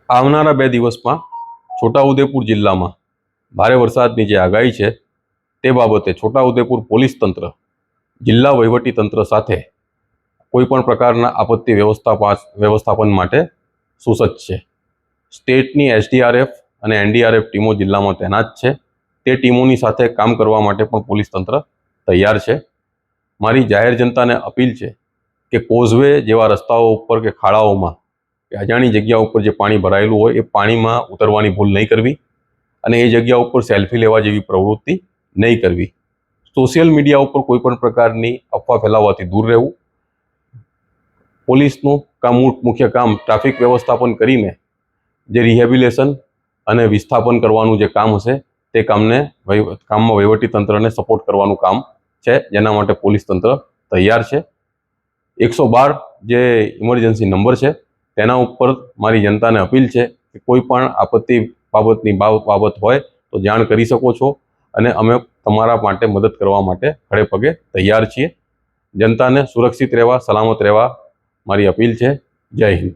આવનારા 2 દિવસમાં છોટાઉદેપુર જિલ્લામાં ભારે વરસાદની જે આગાહી છે તે બાબતે છોટાઉદેપુર પોલીસ તંત્ર જિલ્લા વહીવટી તંત્ર સાથે કોઈપણ પ્રકારના આપત્તિ વ્યવસ્થાપન માટે સુસજ્જ છે। સ્ટેટની એસડીઆરએફ અને એનડીઆરએફ ટીમો જિલ્લામાં તૈનાત છે। તે ટીમોની સાથે કામ કરવા માટે પણ પોલીસ તંત્ર તૈયાર છે। મારી જાહેર જનતાને અપીલ છે કે કોઝવે જેવા રસ્તાઓ ઉપર કે ખાડાઓમાં કે અજાણી જગ્યા ઉપર જે પાણી ભરાયેલું હોય એ પાણીમાં ઉતરવાની ભૂલ નહીં કરવી અને એ જગ્યા ઉપર સેલ્ફી લેવા જેવી પ્રવૃત્તિ નહીં કરવી। સોશિયલ મીડિયા ઉપર કોઈપણ પ્રકારની અફવા ફેલાવવાથી દૂર રહેવું। પોલીસનું મુખ્ય કામ ટ્રાફિક વ્યવસ્થાપન કરીને જે રિહેબિલિટેશન અને વિસ્થાપન કરવાનું જે કામ હશે તે કામમાં વહીવટી તંત્રને સપોર્ટ કરવાનું કામ છે, જેના માટે પોલીસ તંત્ર તૈયાર છે। 112 જે ઇમરજન્સી નંબર છે તેના ઉપર મારી જનતાને અપીલ છે કે કોઈ પણ આપત્તિ બાબત હોય તો જાણ કરી શકો છો અને અમે તમારા માટે મદદ કરવા માટે ખડે પગે તૈયાર છીએ। જનતાને સુરક્ષિત રહેવા, સલામત રહેવા મારી અપીલ છે। જય હિન્દ।